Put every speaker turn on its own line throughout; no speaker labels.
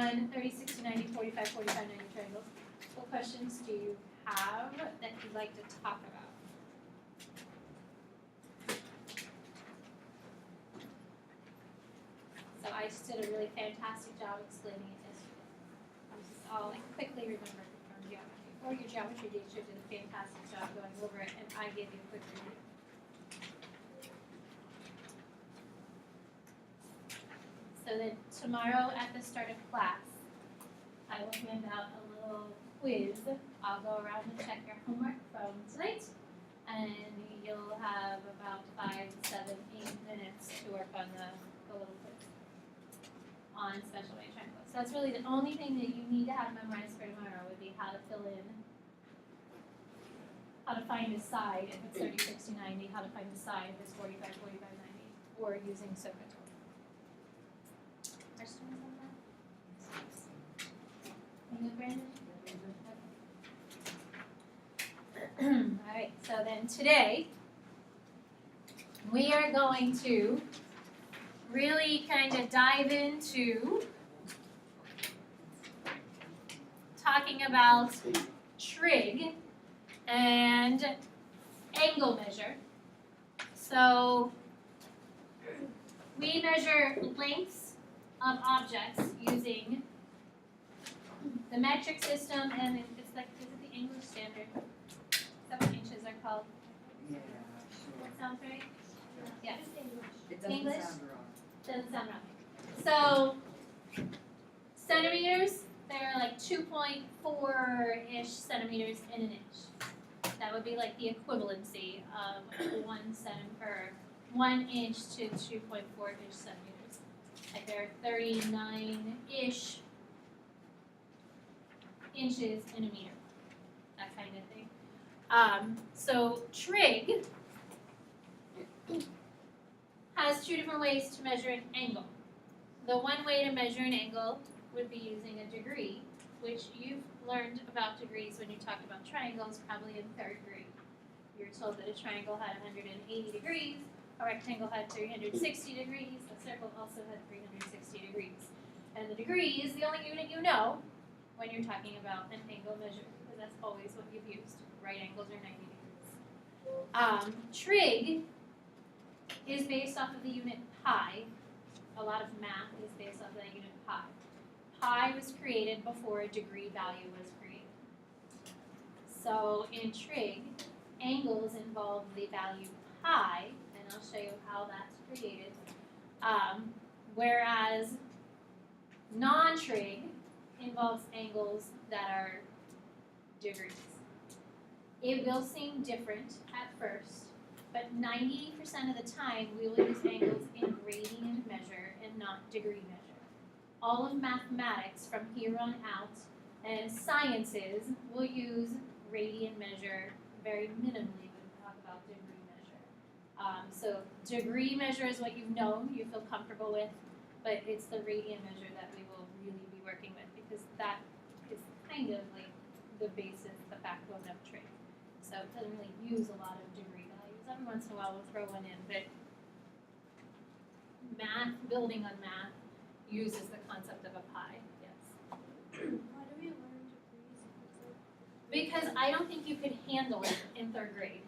on 30, 60, 90, 45, 45, 90 triangles. What questions do you have that you'd like to talk about? So I just did a really fantastic job explaining it yesterday. I'll like quickly remember from geometry. Or your geometry teacher did a fantastic job going over it, and I gave you a quick review. So then tomorrow at the start of class, I will hand out a little quiz. I'll go around and check your homework from tonight, and you'll have about 5, 7, 8 minutes to work on the little quiz on special way triangles. So that's really the only thing that you need to have memorized for tomorrow would be how to fill in, how to find a side if it's 30, 60, 90, how to find the side if it's 45, 45, 90, or using circuit. Questions on that? You good, Brandon? Alright, so then today we are going to really kind of dive into talking about trig and angle measure. So we measure lengths of objects using the metric system, and it's like, is it the English standard? Is that what inches are called?
Yeah.
That sounds right? Yes.
It doesn't
English?
sound wrong.
Doesn't sound wrong. So, centimeters, they're like 2.4-ish centimeters in an inch. That would be like the equivalency of 1 inch to 2.4-ish centimeters. Like there are 39-ish inches in a meter, that kind of thing. So trig has 2 different ways to measure an angle. The one way to measure an angle would be using a degree, which you've learned about degrees when you talked about triangles, probably in 3rd grade. You were told that a triangle had 180 degrees, a rectangle had 360 degrees, a circle also had 360 degrees. And the degree is the only unit you know when you're talking about an angle measure, because that's always what you've used. Right angles are 90 degrees. Trig is based off of the unit pi. A lot of math is based off of that unit pi. Pi was created before a degree value was created. So in trig, angles involve the value pi, and I'll show you how that's created. Whereas non-trig involves angles that are degrees. It will seem different at first, but 90% of the time we will use angles in radian measure and not degree measure. All of mathematics from here on out and sciences will use radian measure very minimally when we talk about degree measure. So degree measure is what you've known, you feel comfortable with, but it's the radian measure that we will really be working with because that is kind of like the basis, the backbone of trig. So it doesn't really use a lot of degree values. Every once in a while we'll throw one in, but math, building on math, uses the concept of a pi, yes.
Why do we learn degrees if it's like
Because I don't think you could handle it in 3rd grade.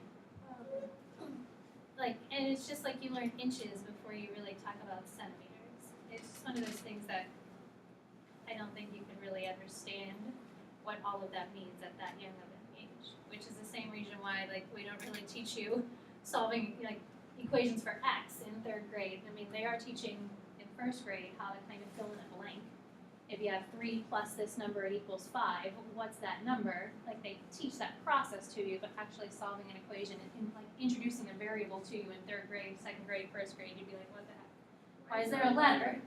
Like, and it's just like you learn inches before you really talk about centimeters. It's just one of those things that I don't think you can really understand what all of that means at that young of an age. Which is the same reason why, like, we don't really teach you solving, like, equations for x in 3rd grade. I mean, they are teaching in 1st grade how to kind of fill in a blank. If you have 3 plus this number, it equals 5, what's that number? Like, they teach that process to you, but actually solving an equation and like introducing a variable to you in 3rd grade, 2nd grade, 1st grade, you'd be like, what the heck? Why is there a letter?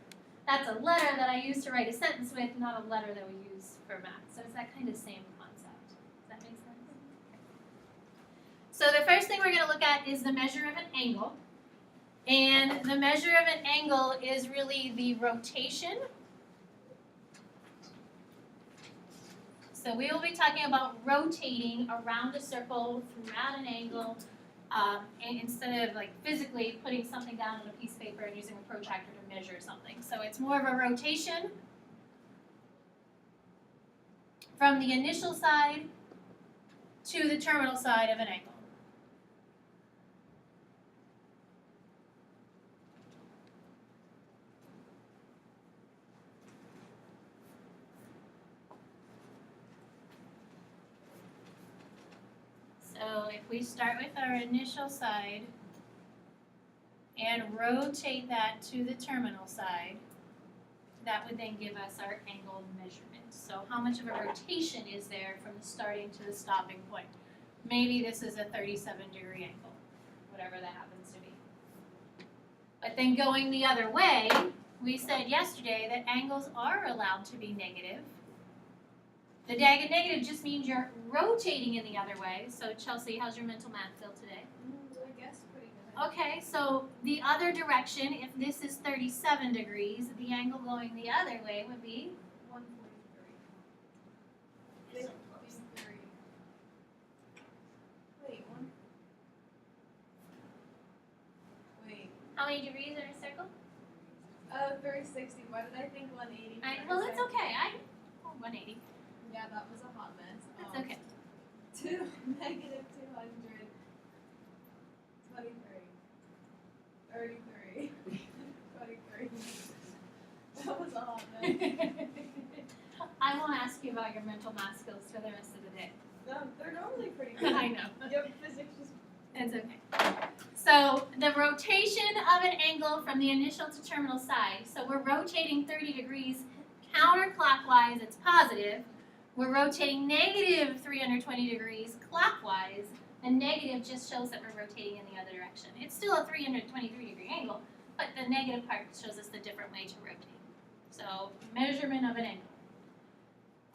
That's a letter that I use to write a sentence with, not a letter that we use for math. So it's that kind of same concept. Does that make sense? So the first thing we're going to look at is the measure of an angle. And the measure of an angle is really the rotation. So we will be talking about rotating around a circle throughout an angle, and instead of like physically putting something down on a piece of paper and using a protractor to measure something. So it's more of a rotation
from the initial side to the terminal side of an angle. So if we start with our initial side and rotate that to the terminal side, that would then give us our angle measurement. So how much of a rotation is there from the starting to the stopping point? Maybe this is a 37-degree angle, whatever that happens to be. But then going the other way, we said yesterday that angles are allowed to be negative. The negative just means you're rotating in the other way. So Chelsea, how's your mental math feel today?
I guess pretty good.
Okay, so the other direction, if this is 37 degrees, the angle going the other way would be?
143. 53. Wait, Wait.
How many degrees in a circle?
360. Why did I think 180?
Well, it's okay. 180.
Yeah, that was a hot mess.
That's okay.
2 negative 200. 23. 33. 23. That was a hot mess.
I won't ask you about your mental math skills for the rest of the day.
They're normally pretty good.
I know.
Yep, physics just.
It's okay. So the rotation of an angle from the initial to terminal side, so we're rotating 30 degrees counterclockwise, it's positive. We're rotating negative 320 degrees clockwise. The negative just shows that we're rotating in the other direction. It's still a 323-degree angle, but the negative part shows us the different way to rotate. So measurement of an angle.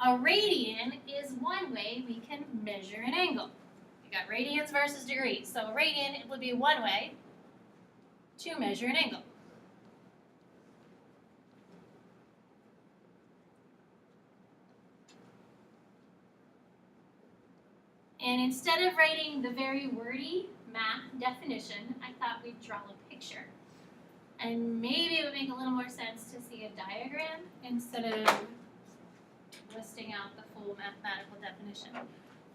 A radian is one way we can measure an angle. We got radians versus degrees. So a radian, it would be one way to measure an angle. And instead of writing the very wordy math definition, I thought we'd draw a picture. And maybe it would make a little more sense to see a diagram instead of listing out the full mathematical definition.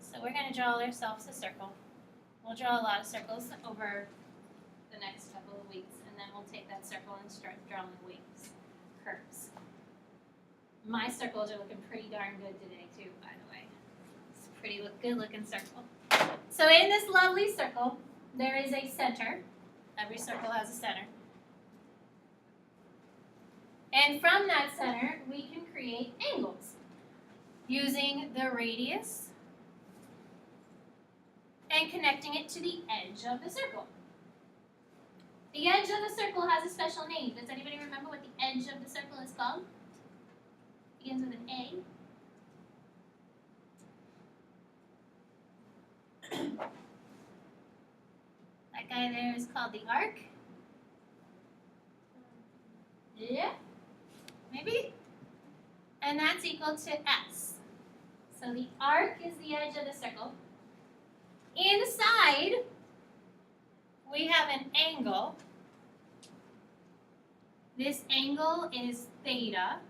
So we're going to draw ourselves a circle. We'll draw a lot of circles over the next couple of weeks, and then we'll take that circle and start drawing wings, curves. My circles are looking pretty darn good today too, by the way. It's a pretty good looking circle. So in this lovely circle, there is a center. Every circle has a center. And from that center, we can create angles using the radius and connecting it to the edge of the circle. The edge of the circle has a special name. Does anybody remember what the edge of the circle is called? Begins with an A. That guy there is called the arc. Yeah, maybe? And that's equal to S. So the arc is the edge of the circle. Inside, we have an angle. This angle is theta.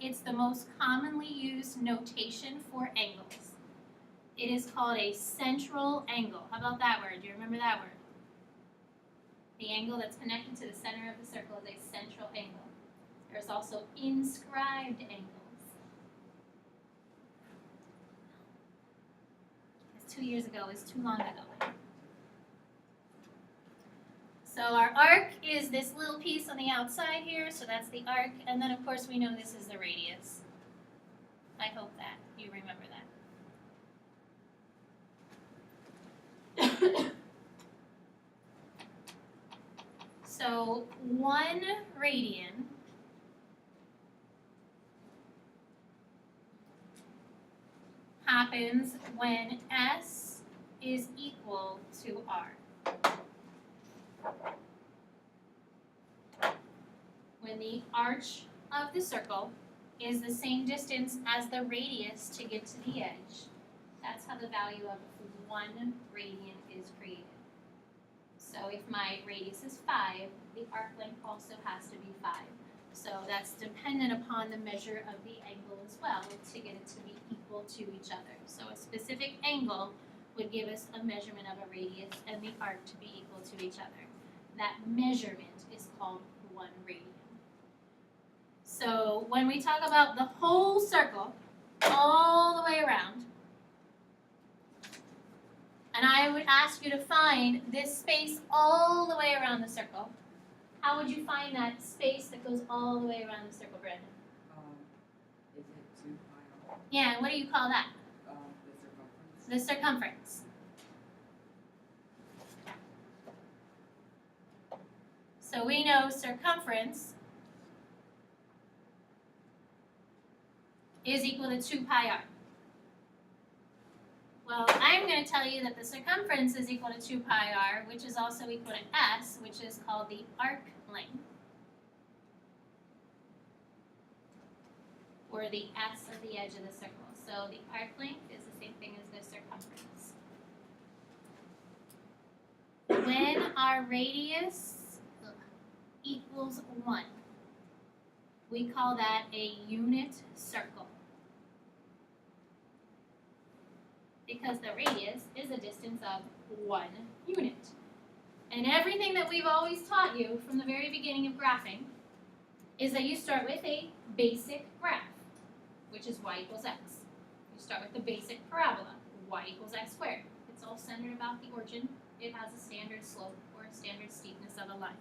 It's the most commonly used notation for angles. It is called a central angle. How about that word? Do you remember that word? The angle that's connected to the center of the circle is a central angle. There's also inscribed angles. 2 years ago is too long ago. So our arc is this little piece on the outside here, so that's the arc, and then of course we know this is the radius. I hope that you remember that. So 1 radian happens when S is equal to R. When the arch of the circle is the same distance as the radius to get to the edge, that's how the value of 1 radian is created. So if my radius is 5, the arc length also has to be 5. So that's dependent upon the measure of the angle as well to get it to be equal to each other. So a specific angle would give us a measurement of a radius and the arc to be equal to each other. That measurement is called 1 radian. So when we talk about the whole circle, all the way around, and I would ask you to find this space all the way around the circle, how would you find that space that goes all the way around the circle, Brandon?
Is it 2 pi r?
Yeah, and what do you call that?
The circumference.
The circumference. So we know circumference is equal to 2 pi r. Well, I'm going to tell you that the circumference is equal to 2 pi r, which is also equal to s, which is called the arc length, or the s of the edge of the circle. So the arc length is the same thing as the circumference. When our radius equals 1, we call that a unit circle, because the radius is a distance of 1 unit. And everything that we've always taught you from the very beginning of graphing is that you start with a basic graph, which is y equals x. You start with the basic parabola, y equals x squared. It's all centered about the origin. It has a standard slope or a standard steepness of a line.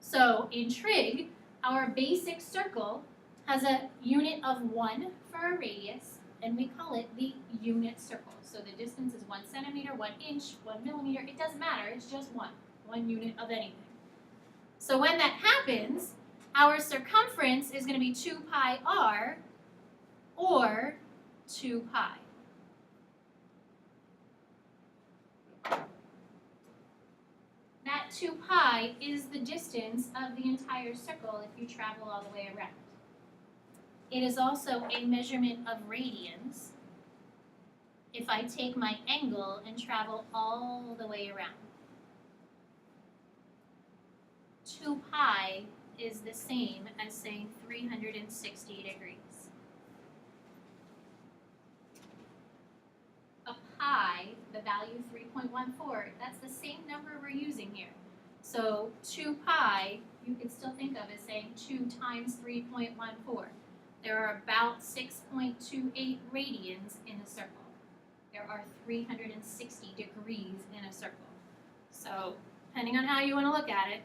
So in trig, our basic circle has a unit of 1 for a radius, and we call it the unit circle. So the distance is 1 centimeter, 1 inch, 1 millimeter. It doesn't matter. It's just one unit of anything. So when that happens, our circumference is going to be 2 pi r, or 2 pi. That 2 pi is the distance of the entire circle if you travel all the way around. It is also a measurement of radians if I take my angle and travel all the way around. 2 pi is the same as saying 360 degrees. A pi, the value 3.14, that's the same number we're using here. So 2 pi, you could still think of as saying 2 times 3.14. There are about 6.28 radians in a circle. There are 360 degrees in a circle. So depending on how you want to look at it,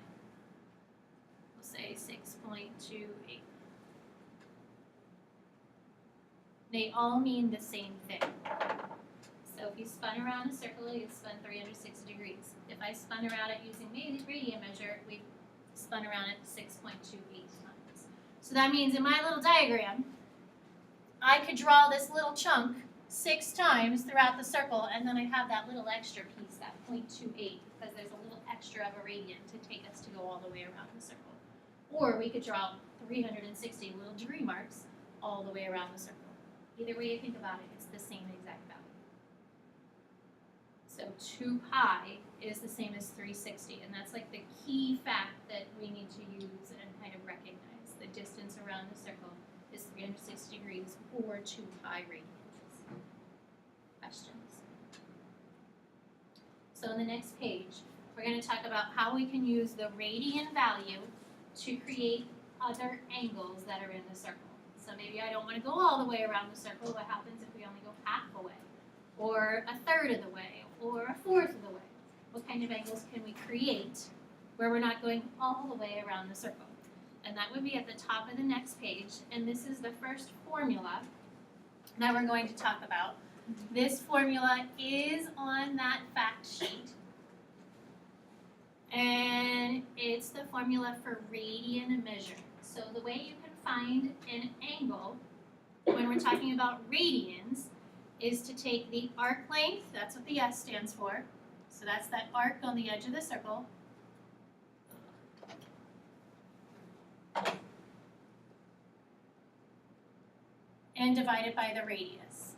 we'll say 6.28. They all mean the same thing. So if you spun around a circle, you'd spun 360 degrees. If I spun around it using radian measure, we spun around it 6.28 times. So that means in my little diagram, I could draw this little chunk 6 times throughout the circle, and then I'd have that little extra piece, that 0.28, because there's a little extra of a radian to take us to go all the way around the circle. Or we could draw 360 little degree marks all the way around the circle. Either way you think about it, it's the same exact value. So 2 pi is the same as 360, and that's like the key fact that we need to use and kind of recognize. The distance around the circle is 360 degrees, or 2 pi radians. Questions? So on the next page, we're going to talk about how we can use the radian value to create other angles that are in the circle. So maybe I don't want to go all the way around the circle. What happens if we only go half the way, or a third of the way, or a fourth of the way? What kind of angles can we create where we're not going all the way around the circle? And that would be at the top of the next page. And this is the first formula that we're going to talk about. This formula is on that fact sheet. And it's the formula for radian measure. So the way you can find an angle when we're talking about radians is to take the arc length, that's what the S stands for. So that's that arc on the edge of the circle. And divide it by the radius.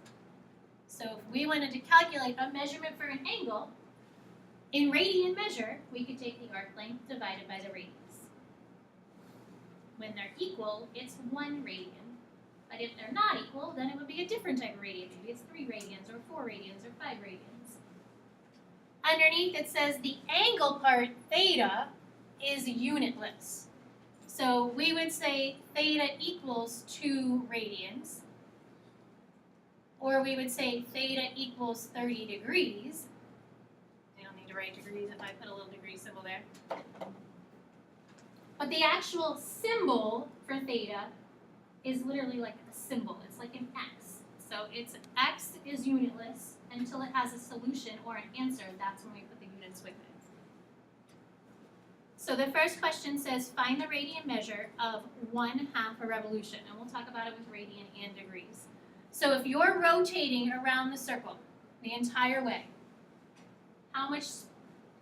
So if we wanted to calculate a measurement for an angle, in radian measure, we could take the arc length divided by the radius. When they're equal, it's 1 radian. But if they're not equal, then it would be a different type of radian. Maybe it's 3 radians or 4 radians or 5 radians. Underneath it says the angle part, theta, is unitless. So we would say theta equals 2 radians. Or we would say theta equals 30 degrees. I don't need to write degrees if I put a little degree symbol there. But the actual symbol for theta is literally like a symbol. It's like an x. So it's x is unitless until it has a solution or an answer. That's when we put the units with it. So the first question says, find the radian measure of 1/2 a revolution. And we'll talk about it with radian and degrees. So if you're rotating around the circle the entire way, how much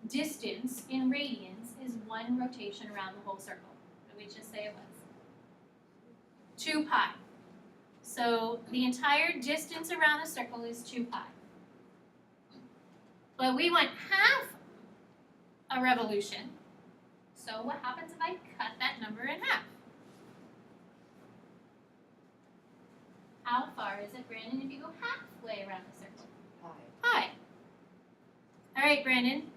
distance in radians is 1 rotation around the whole circle? What did we just say it was? 2 pi. So the entire distance around the circle is 2 pi. But we want 1/2 a revolution. So what happens if I cut that number in half? How far is it, Brandon, if you go halfway around the circle? Pi. All right, Brandon.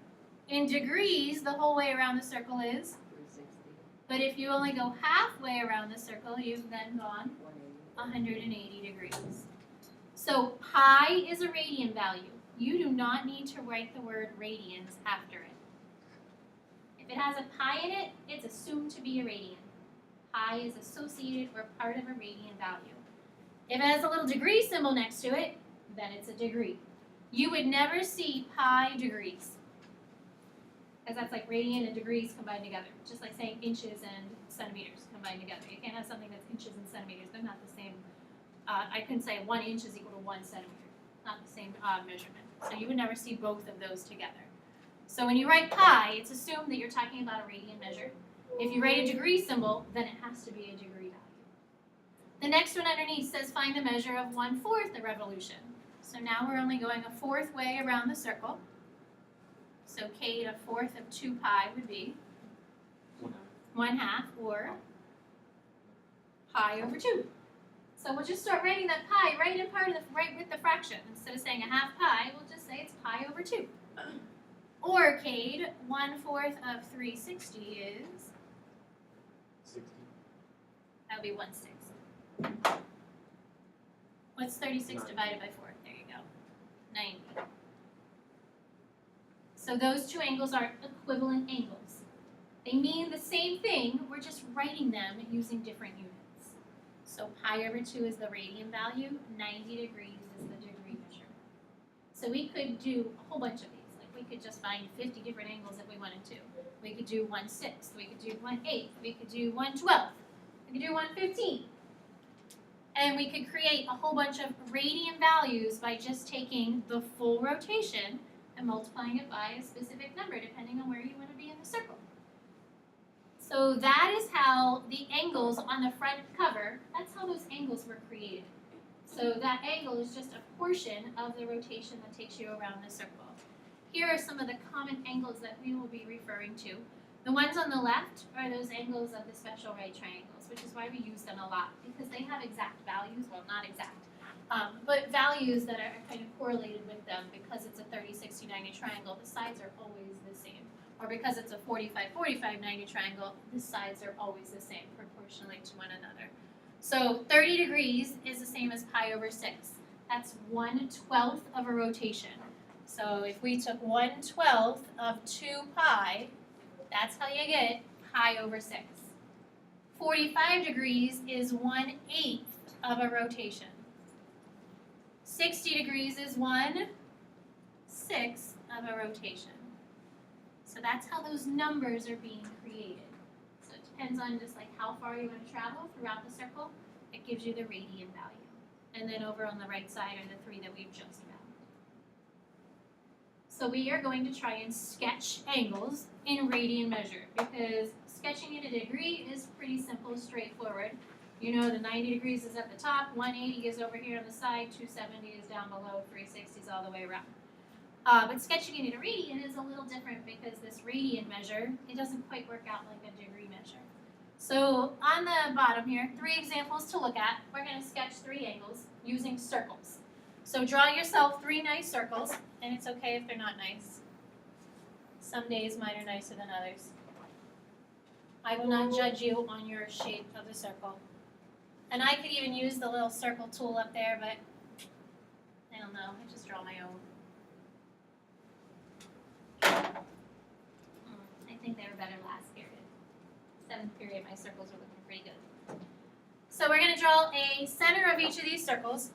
In degrees, the whole way around the circle is?
360.
But if you only go halfway around the circle, you've then gone 180 degrees. So pi is a radian value. You do not need to write the word radians after it. If it has a pi in it, it's assumed to be a radian. Pi is associated or part of a radian value. If it has a little degree symbol next to it, then it's a degree. You would never see pi degrees, because that's like radian and degrees combined together, just like saying inches and centimeters combined together. You can't have something that's inches and centimeters. They're not the same. I couldn't say 1 inch is equal to 1 centimeter. Not the same measurement. So you would never see both of those together. So when you write pi, it's assumed that you're talking about a radian measure. If you write a degree symbol, then it has to be a degree value. The next one underneath says find the measure of 1/4 a revolution. So now we're only going a 4th way around the circle. So Kate, a 4th of 2 pi would be 1/2 or pi over 2. So we'll just start writing that pi right with the fraction. Instead of saying a 1/2 pi, we'll just say it's pi over 2. Or Cade, 1/4 of 360 is
60.
that would be 1/6. What's 36 divided by 4? There you go. 90. So those two angles are equivalent angles. They mean the same thing, we're just writing them using different units. So pi over 2 is the radian value, 90 degrees is the degree measure. So we could do a whole bunch of these. Like we could just find 50 different angles if we wanted to. We could do 1/6, we could do 1/8, we could do 1/12, we could do 1/15. And we could create a whole bunch of radian values by just taking the full rotation and multiplying it by a specific number depending on where you want to be in the circle. So that is how the angles on the front cover, that's how those angles were created. So that angle is just a portion of the rotation that takes you around the circle. Here are some of the common angles that we will be referring to. The ones on the left are those angles of the special right triangles, which is why we use them a lot, because they have exact values, well not exact, but values that are kind of correlated with them. Because it's a 30, 60, 90 triangle, the sides are always the same. Or because it's a 45, 45, 90 triangle, the sides are always the same proportionally to one another. So 30 degrees is the same as pi over 6. That's 1/12 of a rotation. So if we took 1/12 of 2 pi, that's how you get pi over 6. 45 degrees is 1/8 of a rotation. 60 degrees is 1/6 of a rotation. So that's how those numbers are being created. So it depends on just like how far you want to travel throughout the circle. It gives you the radian value. And then over on the right side are the 3 that we've just found. So we are going to try and sketch angles in radian measure, because sketching it a degree is pretty simple, straightforward. You know the 90 degrees is at the top, 180 is over here on the side, 270 is down below, 360 is all the way around. But sketching it in a radian is a little different, because this radian measure, it doesn't quite work out like a degree measure. So on the bottom here, 3 examples to look at. We're going to sketch 3 angles using circles. So draw yourself 3 nice circles, and it's okay if they're not nice. Some days mine are nicer than others. I will not judge you on your shape of the circle. And I could even use the little circle tool up there, but I don't know, I just draw my own. I think they were better last period. 7th period, my circles are looking pretty good. So we're going to draw a center of each of these circles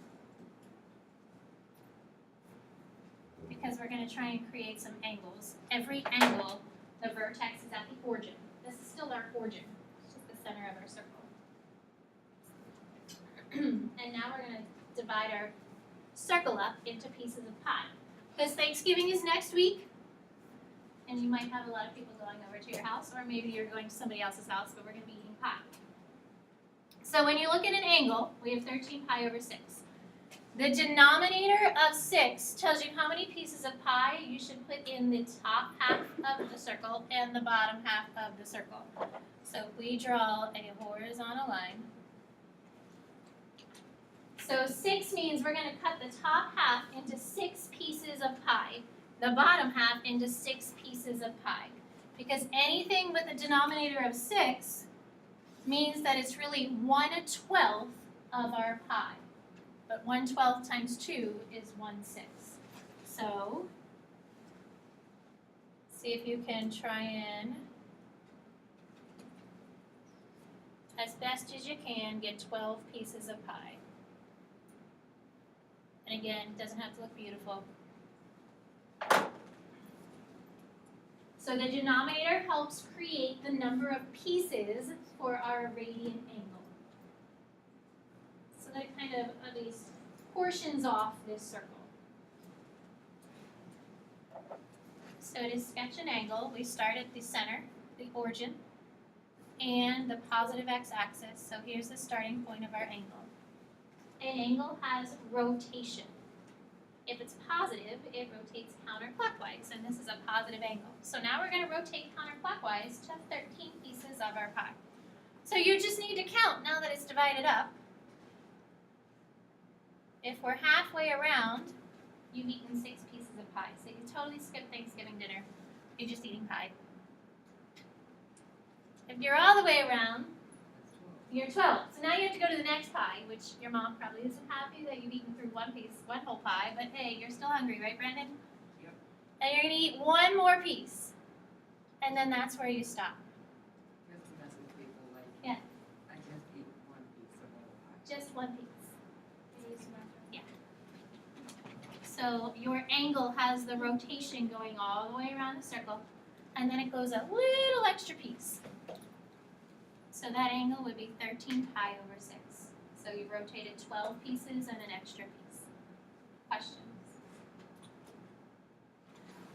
because we're going to try and create some angles. Every angle, the vertex is at the origin. This is still our origin. It's just the center of our circle. And now we're going to divide our circle up into pieces of pie. Because Thanksgiving is next week, and you might have a lot of people going over to your house, or maybe you're going to somebody else's house, but we're going to be eating pie. So when you look at an angle, we have 13 pi over 6. The denominator of 6 tells you how many pieces of pie you should put in the top half of the circle and the bottom half of the circle. So if we draw a horizontal line, so 6 means we're going to cut the top half into 6 pieces of pie, the bottom half into 6 pieces of pie. Because anything with a denominator of 6 means that it's really 1/12 of our pie. But 1/12 times 2 is 1/6. So, see if you can try and, as best as you can, get 12 pieces of pie. And again, it doesn't have to look beautiful. So the denominator helps create the number of pieces for our radian angle. So that it kind of at least portions off this circle. So to sketch an angle, we start at the center, the origin, and the positive x-axis. So here's the starting point of our angle. An angle has rotation. If it's positive, it rotates counterclockwise, and this is a positive angle. So now we're going to rotate counterclockwise to 13 pieces of our pie. So you just need to count now that it's divided up. If we're halfway around, you've eaten 6 pieces of pie. So you totally skip Thanksgiving dinner. You're just eating pie. If you're all the way around, you're 12. So now you have to go to the next pie, which your mom probably isn't happy that you've eaten through one whole pie, but hey, you're still hungry, right, Brandon?
Yep.
And you're going to eat one more piece. And then that's where you stop.
Just to mess with people, like,
Yeah.
I just eat 1 piece of all pie.
Just one piece. Yeah. So your angle has the rotation going all the way around the circle, and then it goes a little extra piece. So that angle would be 13 pi over 6. So you've rotated 12 pieces and an extra piece. Questions?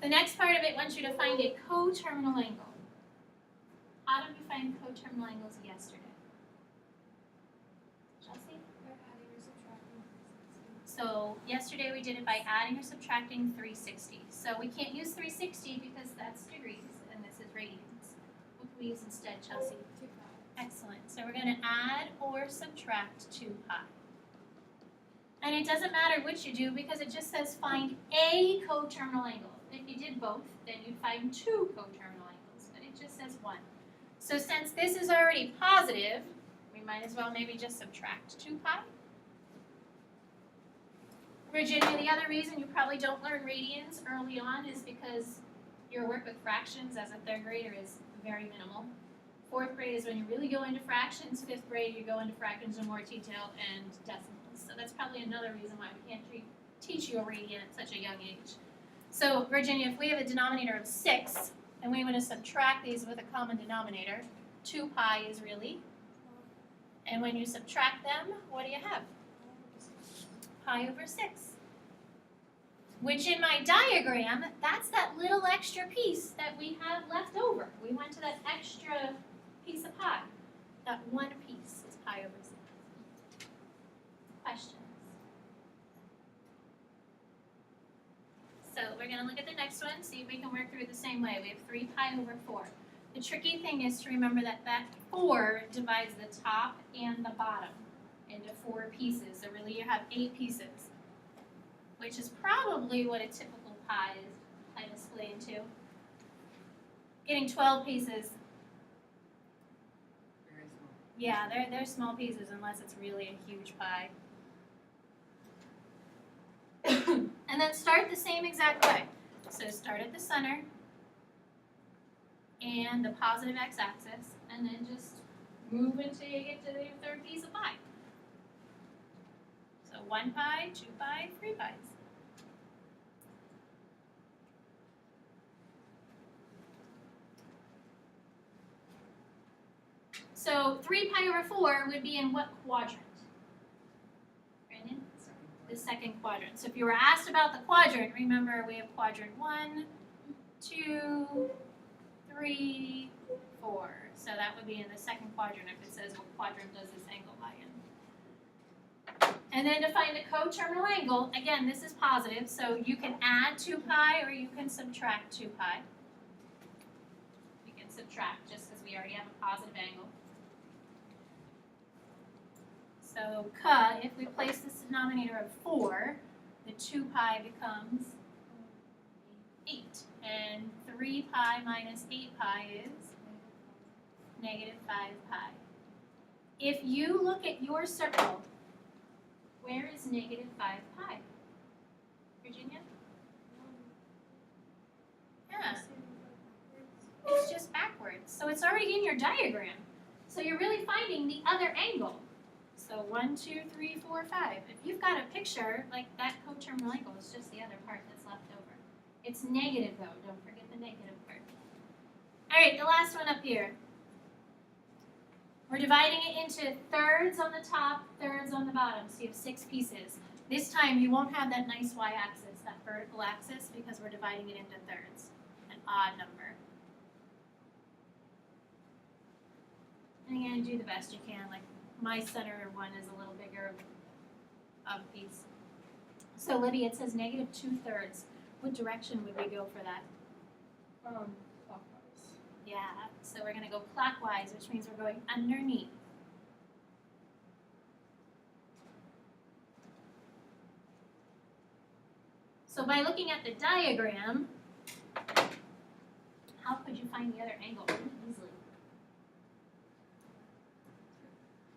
The next part of it wants you to find a coterminal angle. How did we find coterminal angles yesterday? Chelsea? So yesterday we did it by adding or subtracting 360. So we can't use 360 because that's degrees and this is radians. What can we use instead, Chelsea?
2 pi.
Excellent. So we're going to add or subtract 2 pi. And it doesn't matter which you do because it just says find a coterminal angle. If you did both, then you'd find 2 coterminal angles, but it just says 1. So since this is already positive, we might as well maybe just subtract 2 pi. Virginia, the other reason you probably don't learn radians early on is because your work with fractions as a 3rd grader is very minimal. 4th grade is when you really go into fractions. 5th grade, you go into fractions in more detail and decimals. So that's probably another reason why we can't teach you a radian at such a young age. So Virginia, if we have a denominator of 6 and we want to subtract these with a common denominator, 2 pi is really, and when you subtract them, what do you have? Pi over 6. Which in my diagram, that's that little extra piece that we have left over. We went to that extra piece of pie. That one piece is pi over 6. Questions? So we're going to look at the next one, see if we can work through it the same way. We have 3 pi over 4. The tricky thing is to remember that that 4 divides the top and the bottom into 4 pieces. So really you have 8 pieces, which is probably what a typical pie is kind of split into. Getting 12 pieces,
Very small.
yeah, they're small pieces unless it's really a huge pie. And then start the same exact way. So start at the center and the positive x-axis, and then just move until you get to the third piece of pie. So 1 pie, 2 pie, 3 pies. So 3 pi over 4 would be in what quadrant? Brandon? The second quadrant. So if you were asked about the quadrant, remember we have quadrant 1, 2, 3, 4. So that would be in the second quadrant if it says what quadrant does this angle lie in. And then to find the coterminal angle, again, this is positive, so you can add 2 pi or you can subtract 2 pi. You can subtract just because we already have a positive angle. So if we place this denominator of 4, the 2 pi becomes 8. And 3 pi minus 8 pi is negative 5 pi. If you look at your circle, where is negative 5 pi? Virginia? Yeah, it's just backwards. So it's already in your diagram. So you're really finding the other angle. So 1, 2, 3, 4, 5. If you've got a picture, like that coterminal angle is just the other part that's left over. It's negative though, don't forget the negative part. All right, the last one up here. We're dividing it into thirds on the top, thirds on the bottom, so you have 6 pieces. This time you won't have that nice y-axis, that vertical axis, because we're dividing it into thirds, an odd number. And you're going to do the best you can, like my center one is a little bigger of a piece. So Libby, it says negative 2/3. What direction would we go for that?
Clockwise.
Yeah, so we're going to go clockwise, which means we're going underneath. So by looking at the diagram, how could you find the other angle pretty easily?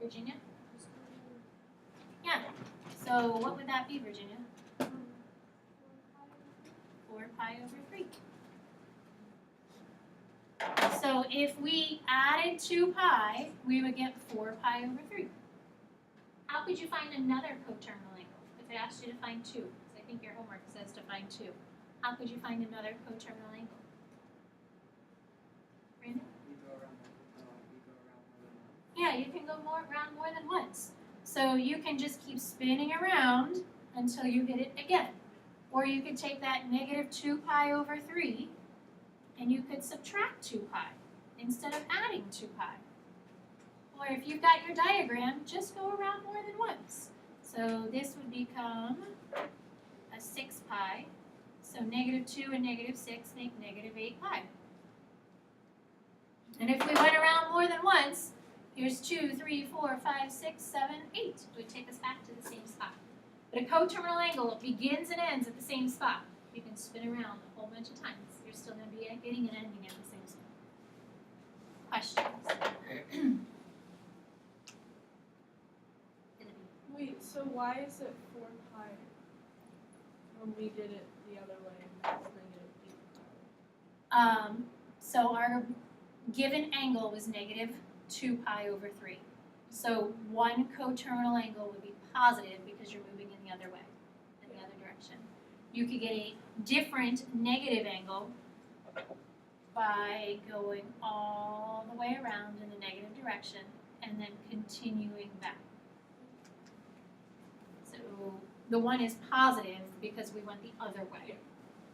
Virginia? Yeah, so what would that be, Virginia? 4 pi over 3. So if we added 2 pi, we would get 4 pi over 3. How could you find another coterminal angle? If it asked you to find 2, because I think your homework says to find 2. How could you find another coterminal angle? Brandon?
We go around more than once.
Yeah, you can go around more than once. So you can just keep spinning around until you hit it again. Or you could take that negative 2 pi over 3 and you could subtract 2 pi instead of adding 2 pi. Or if you've got your diagram, just go around more than once. So this would become a 6 pi. So negative 2 and negative 6 make negative 8 pi. And if we went around more than once, here's 2, 3, 4, 5, 6, 7, 8. It would take us back to the same spot. But a coterminal angle begins and ends at the same spot. You can spin around a whole bunch of times. You're still going to be getting and ending at the same spot. Questions?
Wait, so why is it 4 pi when we did it the other way and that's negative 8 pi?
So our given angle was negative 2 pi over 3. So one coterminal angle would be positive because you're moving in the other way, in the other direction. You could get a different negative angle by going all the way around in the negative direction and then continuing back. So the one is positive because we went the other way.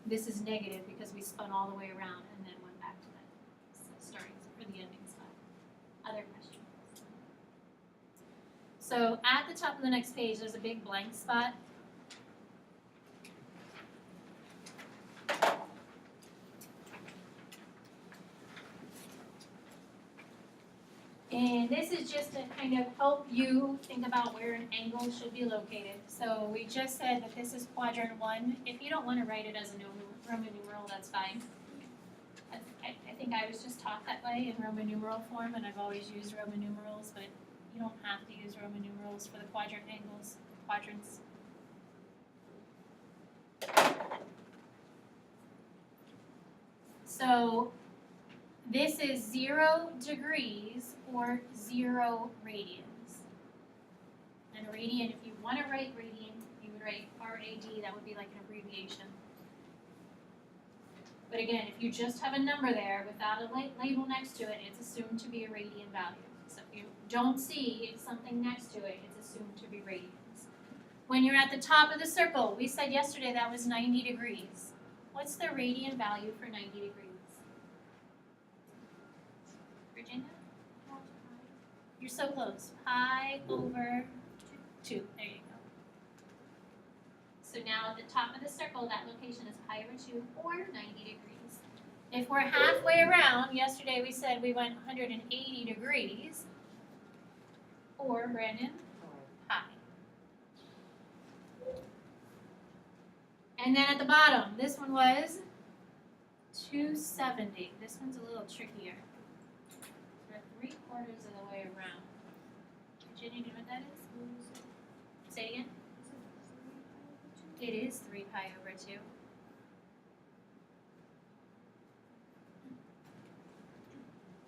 This is negative because we spun all the way around and then went back to the starting or the ending spot. Other questions? So at the top of the next page, there's a big blank spot. And this is just to kind of help you think about where an angle should be located. So we just said that this is quadrant 1. If you don't want to write it as a Roman numeral, that's fine. I think I was just taught that way in Roman numeral form, and I've always used Roman numerals, but you don't have to use Roman numerals for the quadrant angles, quadrants. So this is 0 degrees or 0 radians. And a radian, if you want to write radian, you would write RAD, that would be like an abbreviation. But again, if you just have a number there without a label next to it, it's assumed to be a radian value. So if you don't see something next to it, it's assumed to be radians. When you're at the top of the circle, we said yesterday that was 90 degrees. What's the radian value for 90 degrees? Virginia? You're so close. Pi over 2. There you go. So now at the top of the circle, that location is pi over 2 or 90 degrees. If we're halfway around, yesterday we said we went 180 degrees. Or, Brandon? Pi. And then at the bottom, this one was 270. This one's a little trickier. We're 3/4 of the way around. Virginia, do you know what that is? Say it again. It is 3 pi over 2.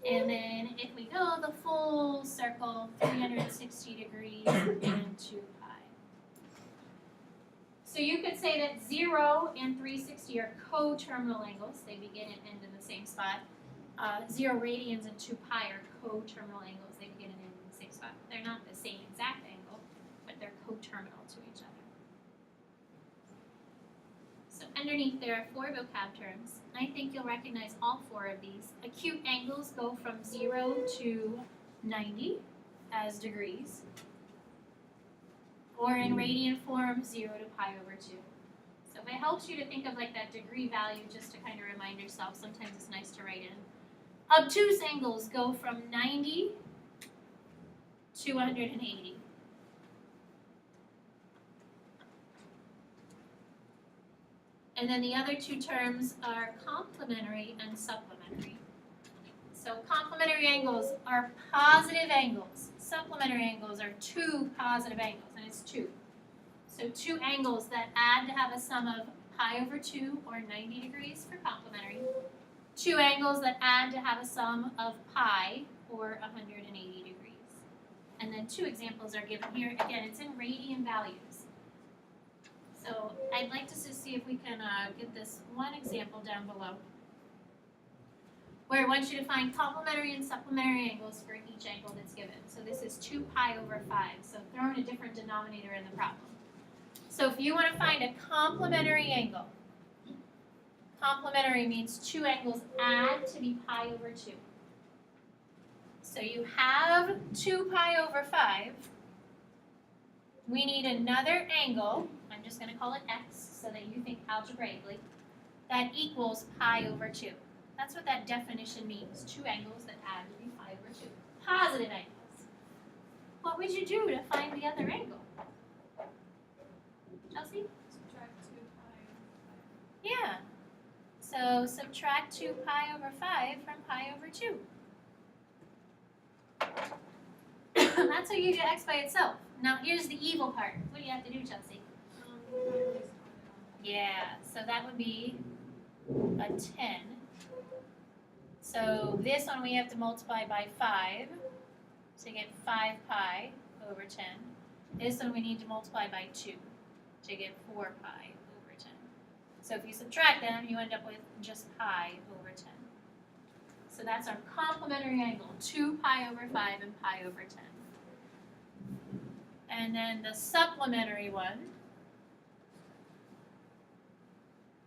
And then if we go the full circle, 360 degrees and 2 pi. So you could say that 0 and 360 are coterminal angles. They begin and end in the same spot. 0 radians and 2 pi are coterminal angles. They begin and end in the same spot. They're not the same exact angle, but they're coterminal to each other. So underneath there are 4 vocab terms. I think you'll recognize all 4 of these. Acute angles go from 0 to 90 as degrees. Or in radian form, 0 to pi over 2. So if it helps you to think of like that degree value just to kind of remind yourself, sometimes it's nice to write in. Obtuse angles go from 90 to 180. And then the other 2 terms are complementary and supplementary. So complementary angles are positive angles. Supplementary angles are 2 positive angles, and it's 2. So 2 angles that add to have a sum of pi over 2 or 90 degrees for complementary. 2 angles that add to have a sum of pi or 180 degrees. And then 2 examples are given here. Again, it's in radian values. So I'd like to just see if we can get this one example down below, where I want you to find complementary and supplementary angles for each angle that's given. So this is 2 pi over 5, so throw in a different denominator in the problem. So if you want to find a complementary angle, complementary means 2 angles add to be pi over 2. So you have 2 pi over 5. We need another angle, I'm just going to call it x so that you think algebraically, that equals pi over 2. That's what that definition means, 2 angles that add to be pi over 2. Positive angles. What would you do to find the other angle? Chelsea?
Subtract 2 pi.
Yeah. So subtract 2 pi over 5 from pi over 2. That's how you get x by itself. Now here's the evil part. What do you have to do, Chelsea? Yeah, so that would be a 10. So this one we have to multiply by 5 to get 5 pi over 10. This one we need to multiply by 2 to get 4 pi over 10. So if you subtract them, you end up with just pi over 10. So that's our complementary angle, 2 pi over 5 and pi over 10. And then the supplementary one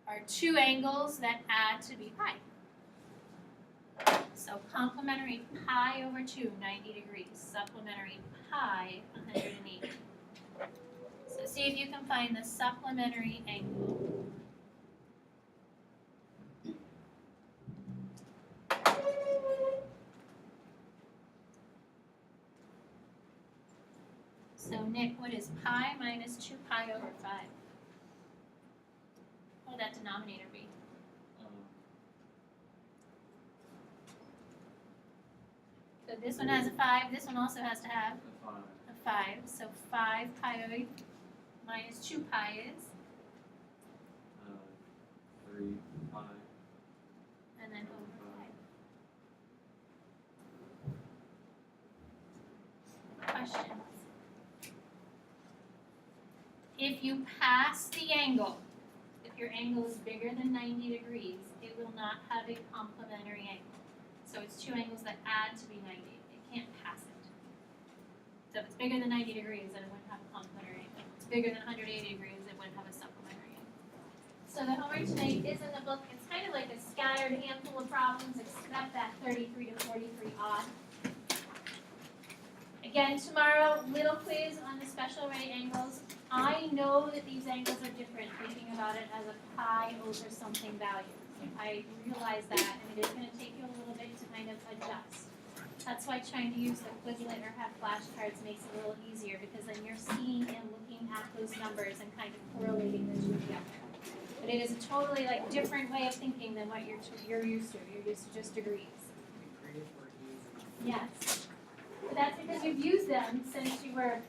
are 2 angles that add to be pi. So complementary pi over 2, 90 degrees. Supplementary pi, 180. So see if you can find the supplementary angle. What is pi minus 2 pi over 5? What would that denominator be? So this one has a 5, this one also has to have
The 5.
a 5. So 5 pi minus 2 pi is,
3 pi.
and then over 5. Questions? If you pass the angle, if your angle is bigger than 90 degrees, it will not have a complementary angle. So it's two angles that add to be 90. It can't pass it. So if it's bigger than 90 degrees, then it wouldn't have a complementary angle. If it's bigger than 180 degrees, it wouldn't have a supplementary angle. So the homework tonight is in the book. It's kind of like a scattered handful of problems, except that 33 to 43 odd. Again, tomorrow, little quiz on the special right angles. I know that these angles are different, thinking about it as a pi over something value. I realize that, and it is going to take you a little bit to kind of adjust. That's why trying to use the Quizlet or have flashcards makes it a little easier, because then you're seeing and looking at those numbers and kind of correlating the two together. But it is a totally like different way of thinking than what you're used to. You're used to just degrees.
Degrees were easy.
Yes. But that's because you've used them since you were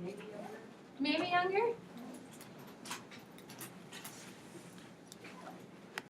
Maybe younger?
maybe younger.